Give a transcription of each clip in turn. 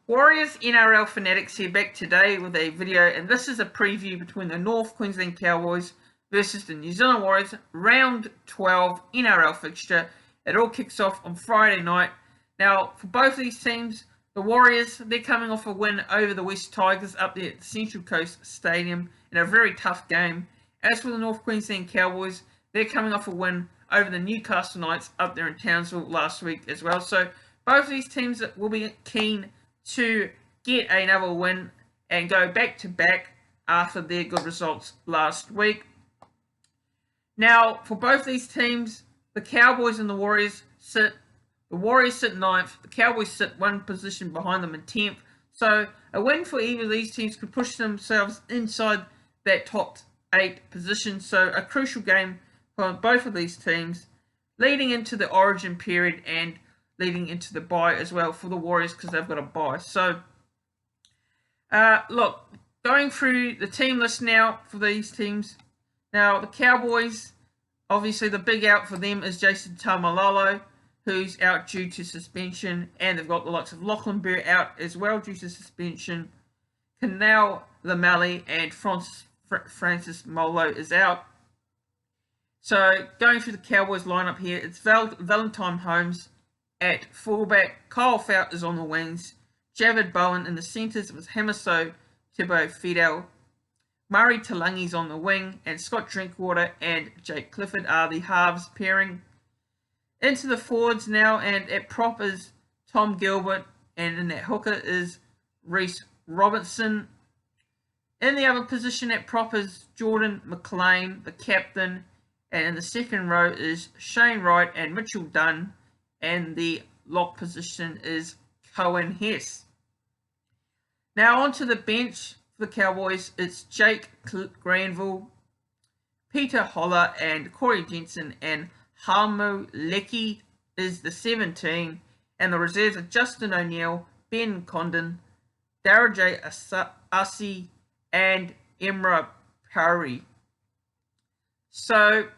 Warriors NRL fanatics here back today with a video, and this is a preview between the North Queensland Cowboys versus the New Zealand Warriors round 12 NRL fixture. It all kicks off on Friday night. Now, for both of these teams, the Warriors, they're coming off a win over the West Tigers up there at the Central Coast Stadium in a very tough game. As for the North Queensland Cowboys, they're coming off a win over the Newcastle Knights up there in Townsville last week as well. So both of these teams will be keen to get another win and go back to back after their good results last week. Now, for both these teams, the Cowboys and the Warriors sit 9th, the Cowboys sit one position behind them in 10th. So a win for either of these teams could push themselves inside that top 8 position. So a crucial game for both of these teams leading into the origin period and leading into the bye as well for the Warriors because they've got a bye. So, look, going through the team list now for these teams. Now, the Cowboys, obviously the big out for them is Jason Taumalolo, who's out due to suspension, and they've got the likes of Lachlan Burr out as well due to suspension. Canal Lameli and Francis Molo is out. So, going through the Cowboys lineup here, it's Valentine Holmes at fullback, Kyle Fouts is on the wings, Javid Bowen in the centres with Hamiso Tibbo Fidel, Murray Talangi's on the wing, and Scott Drinkwater and Jake Clifford are the halves pairing. Into the forwards now, and at prop is Tom Gilbert, and in that hooker is Reece Robinson. In the other position at prop is Jordan McLean, the captain, and in the second row is Shane Wright and Mitchell Dunn, and the lock position is Cohen Hess. Now onto the bench for the Cowboys, it's Jake Granville, Peter Holler and Corey Jensen, and Hamu Leckie is the 17, and the reserves are Justin O'Neill, Ben Condon, Dara J. Asi, and Emra Parry. So,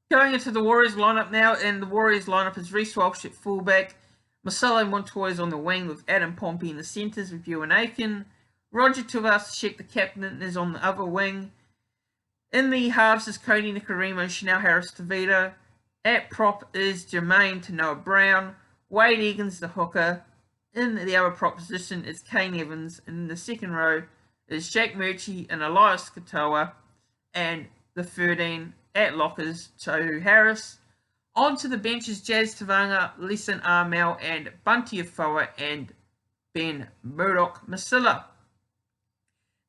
going into the Warriors lineup now, and the Warriors lineup is Reece Walsh at fullback, Marcelo Montoya on the wing with Adam Pompey in the centres with Ewan Aiken, Roger Tuivasa-Sheck, the captain, is on the other wing. In the halves is Cody Nicarimo, Chanel Harris-Tavita. At prop is Jermaine Tanoa Brown, Wade Egan's the hooker. In the other prop position is Kane Evans, and in the second row is Jack Murchie and Elias Katoa, and the 13 at lockers, Tohu Harris. Onto the benches, Jazz Tavanga, Leeson Armel, and Bunty Afoa, and Ben Murdoch Masilla.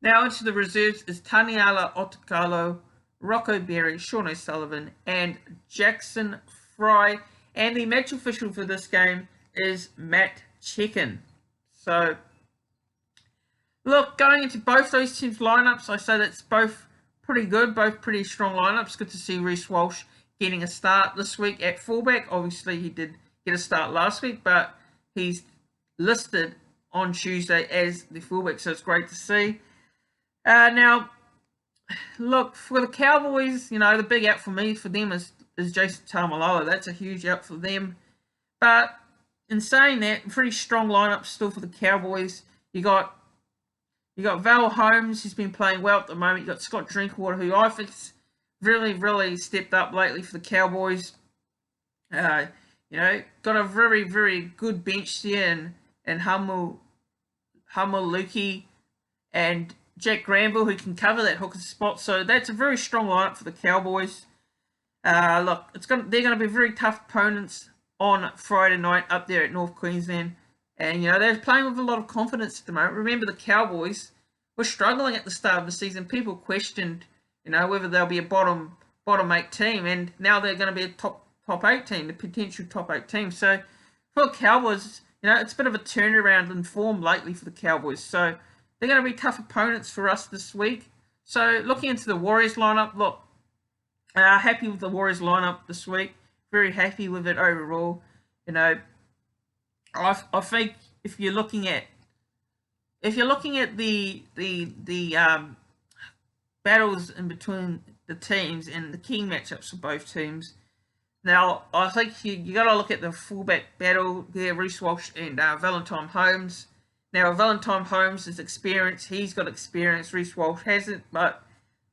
Now into the reserves is Taniela Otakalo, Rocco Berry, Sean O'Sullivan, and Jackson Fry. And the match official for this game is Matt Chekin. So, look, going into both those teams' lineups, I say that's both pretty good, both pretty strong lineups. Good to see Reece Walsh getting a start this week at fullback. Obviously, he did get a start last week, but he's listed on Tuesday as the fullback, so it's great to see. Now, look, for the Cowboys, the big out for them is Jason Taumalolo. That's a huge out for them. But in saying that, pretty strong lineup still for the Cowboys. You got Val Holmes, who's been playing well at the moment. You got Scott Drinkwater, who I think's really, really stepped up lately for the Cowboys. Got a very, very good bench there, and Hamu Luki and Jack Granville, who can cover that hooker spot. So that's a very strong lineup for the Cowboys. Look, they're going to be very tough opponents on Friday night up there at North Queensland. And, they're playing with a lot of confidence at the moment. Remember, the Cowboys were struggling at the start of the season. People questioned, whether they'll be a bottom 8 team. And now they're going to be a top 8 team, the potential top 8 team. So, for the Cowboys, it's a bit of a turnaround in form lately for the Cowboys. So, they're going to be tough opponents for us this week. So, looking into the Warriors lineup, look, happy with the Warriors lineup this week. Very happy with it overall. I think if you're looking at the battles in between the teams and the key matchups for both teams, now I think you got to look at the fullback battle there, Reece Walsh and Valentine Holmes. Now, Valentine Holmes is experienced. He's got experience. Reece Walsh hasn't, but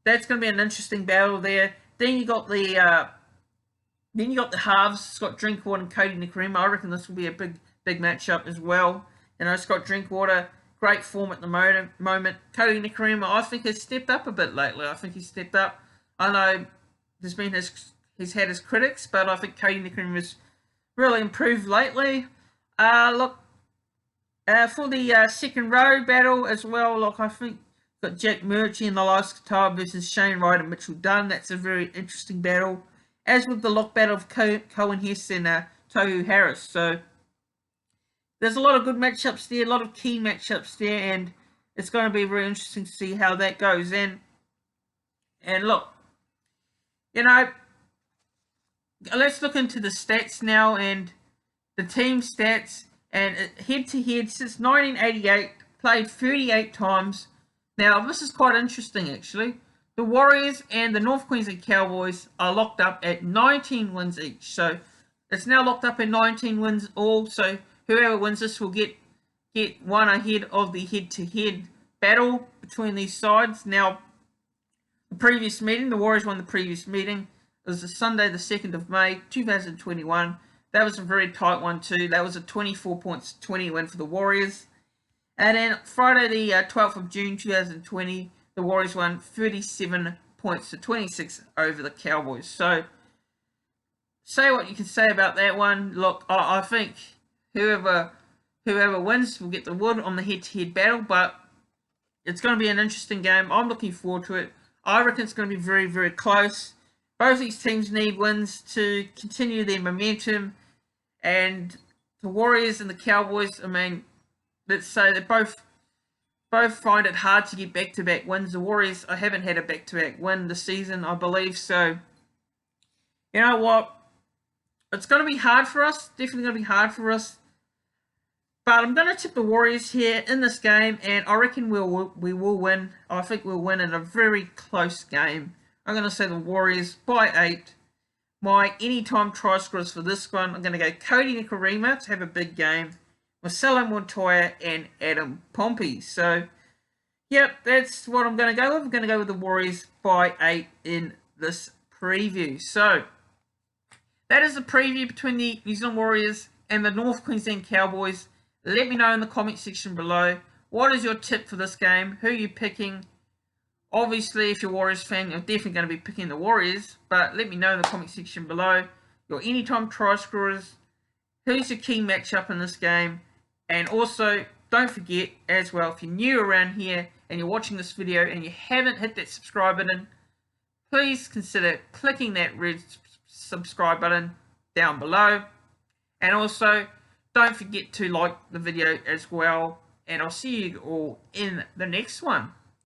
that's going to be an interesting battle there. Then you got the halves, Scott Drinkwater and Cody Nikorima. I reckon this will be a big matchup as well. You know, Scott Drinkwater, great form at the moment. Cody Nikorima, I think, has stepped up a bit lately. I think he's stepped up. I know he's had his critics, but I think Cody Nikorima has really improved lately. For the second row battle as well, look, I think got Jack Murchie and the last guitar versus Shane Wright and Mitchell Dunn. That's a very interesting battle. As with the lock battle of Cohen Hess and Tohu Harris. So there's a lot of good matchups there, a lot of key matchups there, and it's going to be very interesting to see how that goes. And look, you know, let's look into the stats now and the team stats. And head-to-head, since 1988, played 38 times. Now, this is quite interesting, actually. The Warriors and the North Queensland Cowboys are locked up at 19 wins each. So, it's now locked up at 19 wins all. So, whoever wins this will get one ahead of the head-to-head battle between these sides. Now, the previous meeting, the Warriors won the previous meeting. It was the Sunday, the 2nd of May, 2021. That was a very tight one too. That was a 24-20 win for the Warriors. And then Friday the 12th of June 2020, the Warriors won 37-26 over the Cowboys. So, say what you can say about that one. Look, I think whoever wins will get the wood on the head-to-head battle, but it's going to be an interesting game. I'm looking forward to it. I reckon it's going to be very, very close. Both these teams need wins to continue their momentum. And the Warriors and the Cowboys, I mean, let's say they both find it hard to get back-to-back wins. The Warriors haven't had a back-to-back win this season, I believe. So, you know what? It's going to be hard for us. Definitely going to be hard for us. But I'm going to tip the Warriors here in this game, and I reckon we will win. I think we'll win in a very close game. I'm going to say the Warriors by 8. My anytime try scorers for this one, I'm going to go Cody Nikorima to have a big game, Marcelo Montoya, and Adam Pompey. So, yep, that's what I'm going to go with. I'm going to go with the Warriors by 8 in this preview. So, that is the preview between the New Zealand Warriors and the North Queensland Cowboys. Let me know in the comment section below. What is your tip for this game? Who are you picking? Obviously, if you're a Warriors fan, you're definitely going to be picking the Warriors. But let me know in the comment section below your anytime try scorers. Who's your key matchup in this game? And also, don't forget as well, if you're new around here and you're watching this video and you haven't hit that subscribe button, please consider clicking that red subscribe button down below. And also, don't forget to like the video as well. And I'll see you all in the next one.